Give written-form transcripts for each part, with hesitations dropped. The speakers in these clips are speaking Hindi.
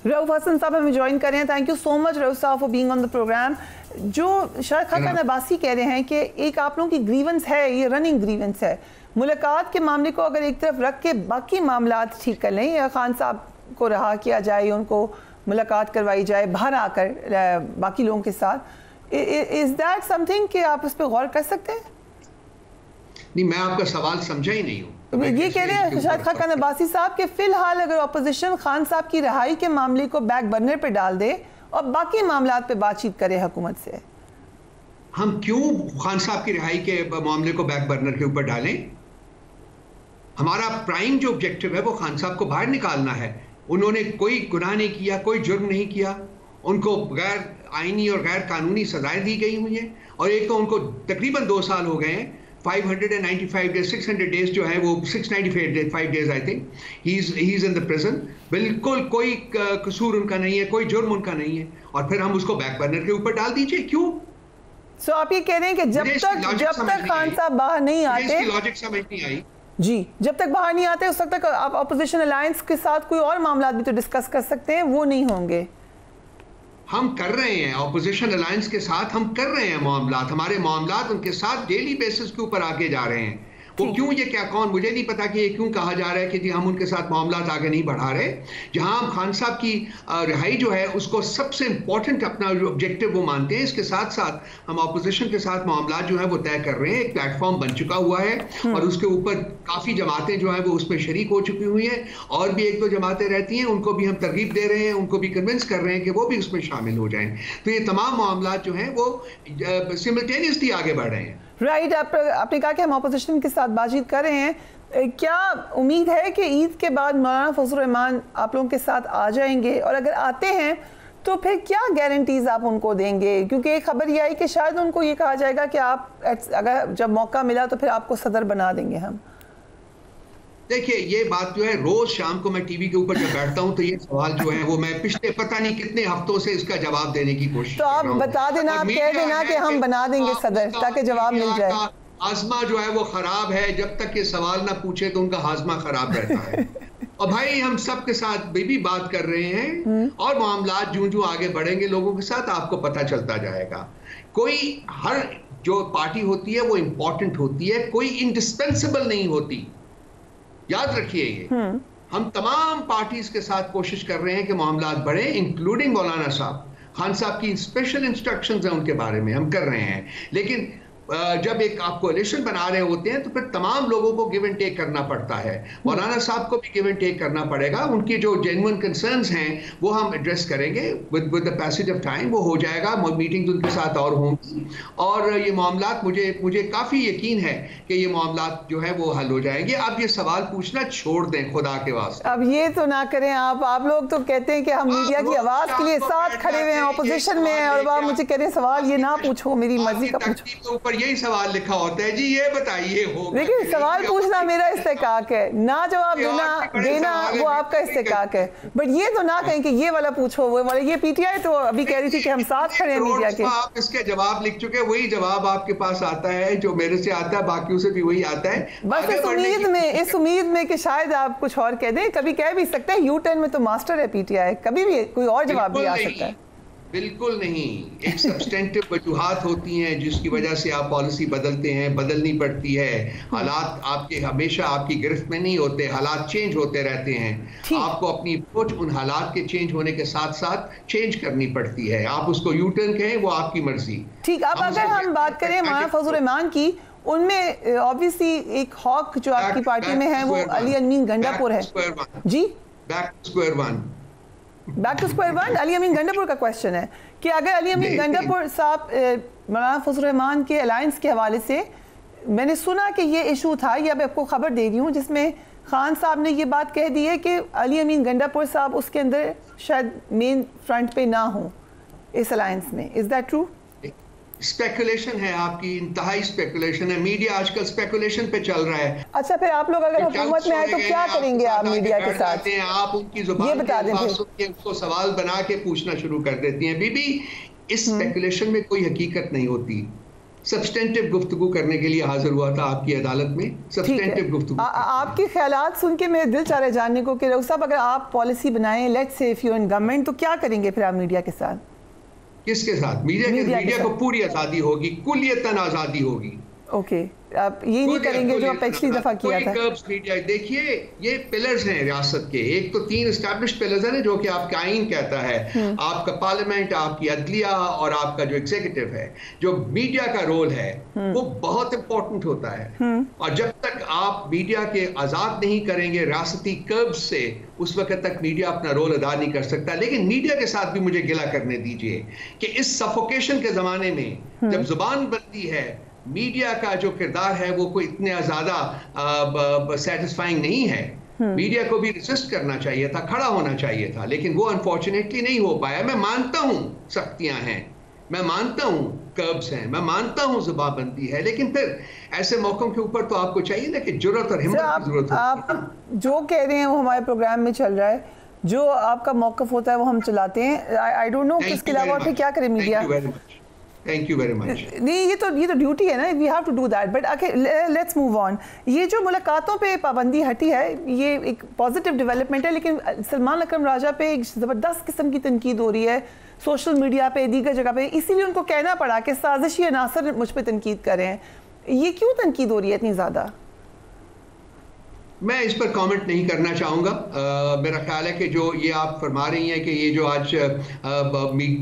रऊफ हसन साहब हमें ज्वाइन कर रहे हैं। Thank you so much Rauf साहब for being on the program. जो शायद खान अब्बासी कह रहे हैं कि एक आप लोगों की ग्रीवेंस है, ये रनिंग ग्रीवेंस है, मुलाकात के मामले को अगर एक तरफ रख के बाकी मामला ठीक कर लें या खान साहब को रहा किया जाए, उनको मुलाकात करवाई जाए बाहर आकर बाकी लोगों के साथ, इज दैट समथिंग कि आप उस पर गौर कर सकते हैं? नहीं, मैं आपका सवाल समझा ही नहीं हूँ। तो ये कह रहे हैं शायद खान अब्बासी साहब के फिलहाल अगर अपोजिशन खान साहब की रिहाई के मामले को बैक बर्नर पे डाल दे और बाकी मामला पे बातचीत करे हुकूमत से। हम क्यों खान साहब की रिहाई के मामले को बैक बर्नर के ऊपर डालें? हमारा प्राइम जो ऑब्जेक्टिव है वो खान साहब को बाहर निकालना है। उन्होंने कोई गुनाह नहीं किया, कोई जुर्म नहीं किया, उनको गैर आईनी और गैर कानूनी सजाएं दी गई हुई हैं, और एक तो उनको तकरीबन 2 साल हो गए हैं, 595 डेज, 600 डेज जो है वो 695 days I think he is in the prison. बिल्कुल कोई कसूर उनका नहीं है, कोई जुर्म उनका नहीं है, और फिर हम उसको बैक बर्नर के ऊपर डाल दीजिए। क्यों? सो आप ये कह रहे हैं कि जब तक खान साहब बाहर नहीं आते, लॉजिक समझ नहीं आई जी, जब तक बाहर नहीं आते उस तक आप अपोजिशन अलायंस के साथ कोई और मामला भी तो डिस्कस कर सकते हैं, वो नहीं होंगे। हम कर रहे हैं ऑपोजिशन अलायंस के साथ, हम कर रहे हैं मामलात, हमारे मामलात उनके साथ डेली बेसिस के ऊपर आगे जा रहे हैं। वो क्यों, ये क्या, कौन, मुझे नहीं पता कि ये क्यों कहा जा रहा है कि जी हम उनके साथ मामलात आगे नहीं बढ़ा रहे। जहां हम खान साहब की रिहाई जो है उसको सबसे इंपॉर्टेंट अपना ऑब्जेक्टिव वो मानते हैं, इसके साथ साथ हम ऑपोजिशन के साथ मामलात जो है वो तय कर रहे हैं। एक प्लेटफॉर्म बन चुका हुआ है और उसके ऊपर काफ़ी जमातें जो है वो उसमें शरीक हो चुकी हुई हैं, और भी 1-2 जमातें रहती हैं, उनको भी हम तरगीब दे रहे हैं, उनको भी कन्विंस कर रहे हैं कि वो भी उसमें शामिल हो जाएं। तो ये तमाम मामलात जो हैं वो सिमल्टेनियसली आगे बढ़ रहे हैं। राइट, आपने कहा कि हम अपोजिशन के साथ बातचीत कर रहे हैं। क्या उम्मीद है कि ईद के बाद मौलाना फजल रहमान आप लोगों के साथ आ जाएंगे, और अगर आते हैं तो फिर क्या गारंटीज आप उनको देंगे? क्योंकि एक खबर ये आई कि शायद उनको ये कहा जाएगा कि आप अगर जब मौका मिला तो फिर आपको सदर बना देंगे हम। देखिए, ये बात जो है, रोज शाम को मैं टीवी के ऊपर जब बैठता हूं तो ये सवाल जो है वो मैं पिछले पता नहीं कितने हफ्तों से इसका जवाब देने की कोशिश तो आप बता देना, आप कह देना कि हम बना देंगे सदर, ताकि जवाब मिल जाए। हाजमा जो है वो खराब है, जब तक ये सवाल ना पूछे तो उनका हाजमा खराब रहता है। और भाई हम सब के साथ भी बात कर रहे हैं, और मामलात जूं आगे बढ़ेंगे लोगों के साथ आपको पता चलता जाएगा। कोई, हर जो पार्टी होती है वो इंपॉर्टेंट होती है, कोई इंडिस्पेंसिबल नहीं होती, याद रखिए ये। हम तमाम पार्टीज के साथ कोशिश कर रहे हैं कि मामलात बढ़े, इंक्लूडिंग मौलाना साहब। खान साहब की स्पेशल इंस्ट्रक्शंस हैं उनके बारे में, हम कर रहे हैं, लेकिन जब एक आप कोalition बना रहे होते हैं तो फिर तमाम लोगों को गिव एंड टेक करना पड़ता है। मौलाना साहब को भी गिव एंड टेक करना पड़ेगा, उनकी जो जेन्युइन कंसर्न्स हैं वो हम एड्रेस करेंगे with the passage of time, वो हो जाएगा, मीटिंग्स उनके साथ और होंगी, और ये मामलात मुझे काफ़ी यकीन है कि ये मामलात जो है वो हल हो जाएंगे। अब ये सवाल पूछना छोड़ दें खुदा के वास्ते। अब ये तो ना करें आप लोग तो कहते हैं कि हम मीडिया की आवाज़ के लिए साथ खड़े हुए हैं, अपोजिशन में हैं, और आप मुझे कह रहे हैं सवाल ये ना पूछो, मेरी मर्जी का पूछो। यही सवाल लिखा होता है जी, ये बताइए हो। लेकिन सवाल पूछना मेरा इस्तेकाक है, ना जवाब देना वो आपका इस्तेकाक है, बट ये तो ना कहें कि ये वाला पूछो वो वाला। ये पीटीआई तो अभी कह रही थी कि हम साथ खड़े हैं मीडिया के। आप इसके जवाब लिख चुके, वही जवाब आपके पास आता है जो मेरे से आता है, बाकियों से भी वही आता है। बस इस उम्मीद में कि शायद आप कुछ और कह दें। कभी कह भी सकते हैं, यू टर्न में तो मास्टर है पीटीआई, कभी भी कोई और जवाब भी आ सकता है। बिल्कुल नहीं, एक सब्सटेंटिव वजूहात होती हैं जिसकी वजह से आप पॉलिसी बदलते हैं, बदलनी पड़ती है। हालात आपके हमेशा आपकी गिरफ्त में नहीं होते, हालात चेंज होते रहते हैं। आपको अपनी अप्रोच उन हालात के चेंज होने के साथ साथ चेंज करनी पड़ती है। आप उसको यू टर्न कहें, वो आपकी मर्जी। ठीक, अब अगर हम बात करें मौलाना फजल रहमान की, उनमें ऑब्वियसली एक हॉक जो आपकी पार्टी में है वो अली अमीन गंडापुर है जी। Back to square one Ali Amin Gandapur का क्वेश्चन है कि अगर अली अमीन गंडापुर साहब मौलाना फजल रहमान के अलायंस के हवाले से, मैंने सुना कि ये इशू था, ये अब आपको खबर दे रही हूँ, जिसमें खान साहब ने ये बात कह दी है कि अली अमीन गंडापुर साहब उसके अंदर शायद मेन फ्रंट पे ना हो इस अलायंस में। Is that true? स्पेकुलेशन है आपकी, इंतहाई स्पेकुलेशन है। मीडिया आजकल स्पेकुलेशन पे चल रहा है। अच्छा, फिर आप लोग अगर हुकूमत में आए तो क्या करेंगे आप मीडिया के साथ? आप उनकी जुबान के उसको सवाल बना के पूछना शुरू कर देती हैं। बीबी, इस स्पेकुलेशन में कोई हकीकत नहीं होती। सब्सटेंटिव गुफ्तगू करने के लिए हाजिर हुआ था आपकी अदालत में। सब्सटेंटिव गुफ्तगू। आपके ख्यालात सुन के मेरे दिल चाह रहा है जानने को कि रऊफ साहब, अगर आप पॉलिसी बनाएं, let's say if you in government, तो क्या करेंगे फिर आप मीडिया के साथ? किसके साथ? मीडिया को पूरी आजादी होगी, कुल्लियतन आजादी होगी। ओके, आप ये नहीं करेंगे जो आप पिछली दफा किया था? मीडिया, देखिए ये पिलर्स हैं रियासत के। एक तो 3 एस्टैब्लिश्ड पिलर्स हैं जो कि आपका आईन कहता है, आपका पार्लियामेंट, आपकी अदलिया और आपका जो एग्जीक्यूटिव है। जो मीडिया का रोल है वो बहुत इंपॉर्टेंट होता है, और जब तक आप मीडिया के आजाद नहीं करेंगे रियासती कर्ब्स से, उस वक्त तक मीडिया अपना रोल अदा नहीं कर सकता। लेकिन मीडिया के साथ भी मुझे गिला करने दीजिए कि इस सफोकेशन के जमाने में जब जुबान बनती है, मीडिया का जो किरदार है वो कोई इतना ज्यादा सेटिस्फाइंग नहीं है। मीडिया को भी रेजिस्ट करना चाहिए था, खड़ा होना चाहिए था, लेकिन वो अनफॉर्चुनेटली नहीं हो पाया। मैं मानता हूं सख्तियां हैं, मैं मानता हूं कर्ब्स हैं, मैं मानता हूं जुबानबंदी है, लेकिन फिर ऐसे मौकों के ऊपर तो आपको चाहिए ना कि जुर्रत और हिम्मत की जरूरत है। आप जो कह रहे हैं वो हमारे प्रोग्राम में चल रहा है, जो आपका मौकफ होता है वो हम चलाते हैं। आई डोंट नो इसके अलावा और फिर क्या करे media. Thank you very much. नहीं, ये तो ड्यूटी है ना, we have to do that. But okay, let's move on. ये जो मुलाकातों पे पाबंदी हटी है, ये एक पॉजिटिव डेवलपमेंट है, लेकिन सलमान अकरम राजा पे एक ज़बरदस्त किस्म की तनकीद हो रही है सोशल मीडिया पे, दीगर जगह पे, इसीलिए उनको कहना पड़ा कि साजिशी अनासर मुझ पर तनकीद कर रहे हैं। ये क्यों तनकीद हो रही है इतनी ज़्यादा? मैं इस पर कमेंट नहीं करना चाहूँगा। मेरा ख्याल है कि जो ये आप फरमा रही हैं कि ये जो आज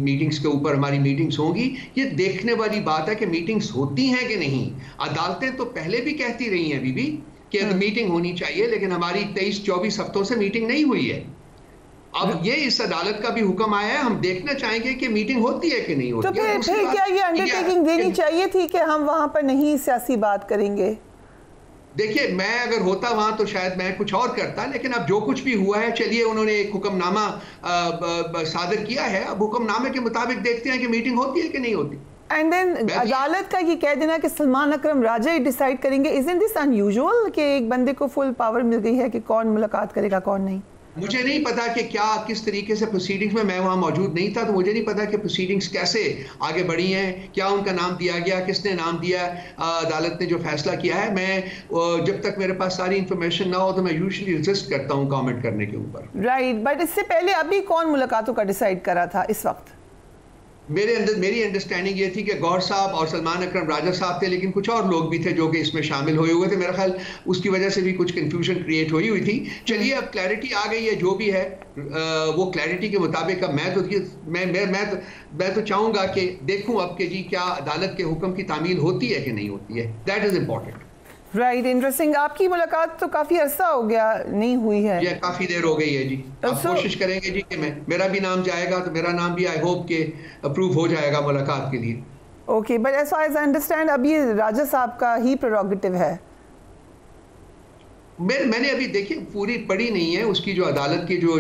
मीटिंग्स के ऊपर हमारी मीटिंग्स होंगी, ये देखने वाली बात है कि मीटिंग्स होती हैं कि नहीं। अदालतें तो पहले भी कहती रही हैं बीबी कि मीटिंग होनी चाहिए, लेकिन हमारी 23-24 हफ्तों से मीटिंग नहीं हुई है। अब ये इस अदालत का भी हुक्म आया है, हम देखना चाहेंगे कि मीटिंग होती है कि नहीं होती। तो फिर क्या ये अंडरटेकिंग देनी चाहिए थी कि हम वहाँ पर नहीं सियासी बात करेंगे? देखिए, मैं अगर होता वहां तो शायद मैं कुछ और करता, लेकिन अब जो कुछ भी हुआ है, चलिए उन्होंने एक हुक्मनामा सादर किया है, अब हुक्मनामे के मुताबिक देखते हैं कि मीटिंग होती है कि नहीं होती। एंड देन अदालत का ये कह देना कि सलमान अकरम राजा ही डिसाइड करेंगे, इजंट दिस अनयूजुअल कि एक बंदे को फुल पावर मिल गई है कि कौन मुलाकात करेगा कौन नहीं? मुझे नहीं पता कि क्या किस तरीके से प्रोसीडिंग्स में, मैं वहां मौजूद नहीं था, तो मुझे नहीं पता कि प्रोसीडिंग्स कैसे आगे बढ़ी हैं, क्या उनका नाम दिया गया, किसने नाम दिया, अदालत ने जो फैसला किया है। मैं जब तक मेरे पास सारी इंफॉर्मेशन ना हो तो मैं यूजुअली रेजिस्ट करता हूं कमेंट करने के ऊपर। राइट, बट इससे पहले अभी कौन मुलाकातों का डिसाइड करा था इस वक्त? मेरी अंडरस्टैंडिंग ये थी कि गौर साहब और सलमान अकरम राजा साहब थे, लेकिन कुछ और लोग भी थे जो कि इसमें शामिल हुए थे। मेरा ख्याल उसकी वजह से भी कुछ कंफ्यूजन क्रिएट हुई थी। चलिए, अब क्लैरिटी आ गई है, जो भी है वो क्लैरिटी के मुताबिक। अब मैं तो चाहूंगा कि देखूं अब कि जी क्या अदालत के हुक्म की तामील होती है कि नहीं होती है। That is important. Right, interesting. आपकी मुलाकात तो काफी अरसा हो गया नहीं हुई है? ये काफी देर हो गई है जी। अब कोशिश करेंगे जी कि मेरा भी नाम जाएगा तो मेरा नाम भी आई होप के अप्रूव हो जाएगा मुलाकात के लिए। Okay, but as far as I understand अभी राजा साहब का ही प्रेरोगेटिव है। मैंने अभी देखिए पूरी पढ़ी नहीं है, उसकी जो अदालत की जो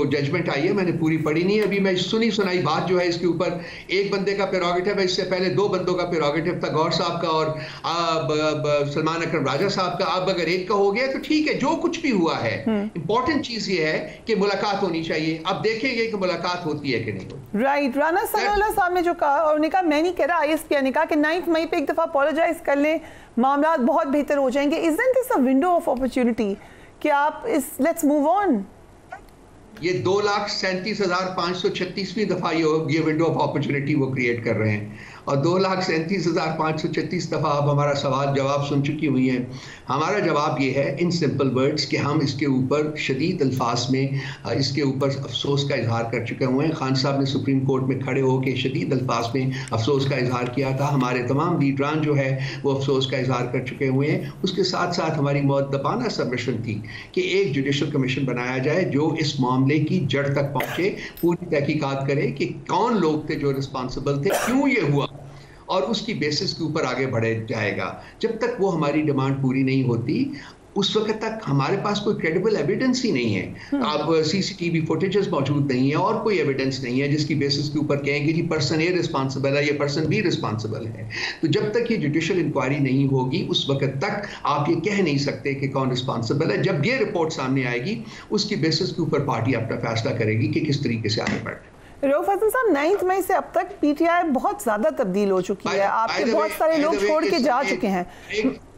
जजमेंट आई है मैंने पूरी पढ़ी नहीं है। अभी मैं सुनी सुनाई बात जो है इसके ऊपर, एक बंदे का प्रेरोगेटिव है, इससे पहले 2 बंदों का प्रेरोगेटिव था, गौर साहब का और सलमान अकरम राजा साहब का। अब अगर एक का हो गया तो ठीक है, जो कुछ भी हुआ है। इंपॉर्टेंट चीज ये है कि मुलाकात होनी चाहिए। अब देखेंगे कि मुलाकात होती है कि नहीं होती। राइट, राना सनाउल्लाह साहब ने जो कहा, और उन्होंने कहा, मैं नहीं कह रहा, ISP ने कहा कि 9 मई पे एक दफा अपोलोजाइज कर लें, मामला बहुत बेहतर हो जाएंगे। Isn't this a window of opportunity कि आप इस लेट्स मूव ऑन? ये 2,37,536वीं दफा ये विंडो ऑफ अपॉर्चुनिटी वो क्रिएट कर रहे हैं, और 2,37,536 दफा आप हमारा सवाल जवाब सुन चुकी हुई हैं। हमारा जवाब ये है इन सिंपल वर्ड्स कि हम इसके ऊपर शदीद अल्फाज में इसके ऊपर अफसोस का इजहार कर चुके हुए हैं। खान साहब ने सुप्रीम कोर्ट में खड़े होकर शदीद अल्फाज में अफसोस का इजहार किया था। हमारे तमाम लीडरान जो है वो अफसोस का इजहार कर चुके हुए हैं। उसके साथ साथ हमारी मुअद्दबाना सबमिशन थी कि एक जुडिशल कमीशन बनाया जाए जो इस मामले की जड़ तक पहुंचे, पूरी तहकीकात करे कि कौन लोग थे जो रिस्पॉन्सिबल थे, क्यों ये हुआ, और उसकी बेसिस के ऊपर आगे बढ़े जाएगा। जब तक वो हमारी डिमांड पूरी नहीं होती उस वक्त तक हमारे पास कोई क्रेडिबल एविडेंस ही नहीं है। अब CCTV फुटेजेस मौजूद नहीं है और कोई एविडेंस नहीं है जिसकी बेसिस के ऊपर कहेंगे जी पर्सन ए रिस्पॉन्सिबल है, ये पर्सन बी रिस्पॉन्सिबल है। तो जब तक ये जुडिशल इंक्वायरी नहीं होगी उस वक्त तक आप ये कह नहीं सकते कि कौन रिस्पॉन्सिबल है। जब ये रिपोर्ट सामने आएगी उसकी बेसिस के ऊपर पार्टी अपना फैसला करेगी कि किस तरीके से आगे बढ़े। रऊफ हसन साहब, 9 मई से अब तक पीटीआई बहुत ज्यादा तब्दील हो चुकी है, आपके बहुत सारे लोग छोड़ के जा चुके हैं।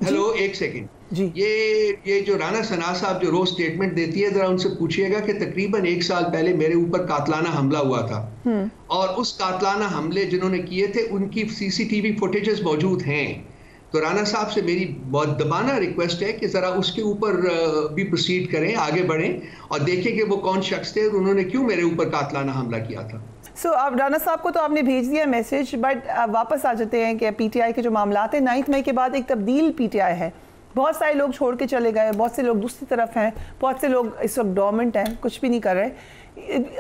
हेलो, एक सेकंड जी, ये जो राना सना साहब जो रोज स्टेटमेंट देती है, जरा उनसे पूछिएगा कि तकरीबन 1 साल पहले मेरे ऊपर कातलाना हमला हुआ था, और उस कातलाना हमले जिन्होंने किए थे उनकी सीसीटीवी फुटेजेस मौजूद हैं। तो राना साहब से मेरी बहुत दबाना रिक्वेस्ट है कि जरा उसके ऊपर भी प्रोसीड करें, आगे बढ़ें और देखें कि वो कौन शख्स थे और उन्होंने क्यों मेरे ऊपर कातलाना हमला किया था। अब राना साहब को तो आपने भेज दिया मैसेज, बट वापस आ जाते हैं कि पीटीआई के जो मामला हैं, 9 मई के बाद एक तब्दील पीटीआई है, बहुत सारे लोग छोड़ के चले गए, बहुत से लोग दूसरी तरफ हैं, बहुत से लोग इस वक्त डोरमेंट हैं, कुछ भी नहीं कर रहे।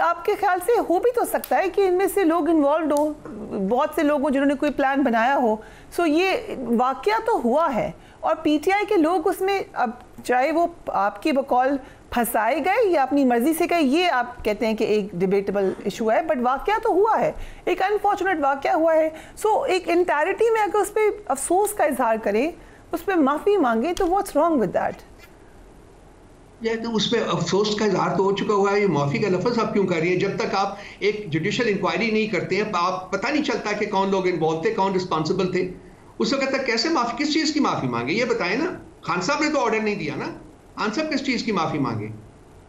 आपके ख्याल से हो भी तो सकता है कि इनमें से लोग इन्वॉल्व हो, बहुत से लोग हो जिन्होंने कोई प्लान बनाया हो। सो ये वाकया तो हुआ है और पीटीआई के लोग उसमें, अब चाहे वो आपकी बकौल फंसाए गए या अपनी मर्जी से गए, ये आप कहते हैं कि एक डिबेटेबल इशू है, बट वाकया तो हुआ है, एक अनफॉर्चुनेट वाकया हुआ है। सो एक इंटायरिटी में अगर उस पर अफसोस का इजहार करें, उस पर माफी मांगे, तो व्हाट्स रॉन्ग विद दैट? तो उस पर अफसोस का इजहार तो हो चुका हुआ है, ये माफी का लफ्ज आप क्यों कर रही है? जब तक आप एक जुडिशियल इंक्वायरी नहीं करते हैं, आप पता नहीं चलता कि कौन लोग इन्वॉल्व थे, कौन रिस्पॉन्सिबल थे। उस वक्त तक कैसे माफी, किस चीज की माफी मांगे, ये बताएं ना। खान साहब ने तो ऑर्डर नहीं दिया ना, खान साहब किस चीज की माफी मांगे?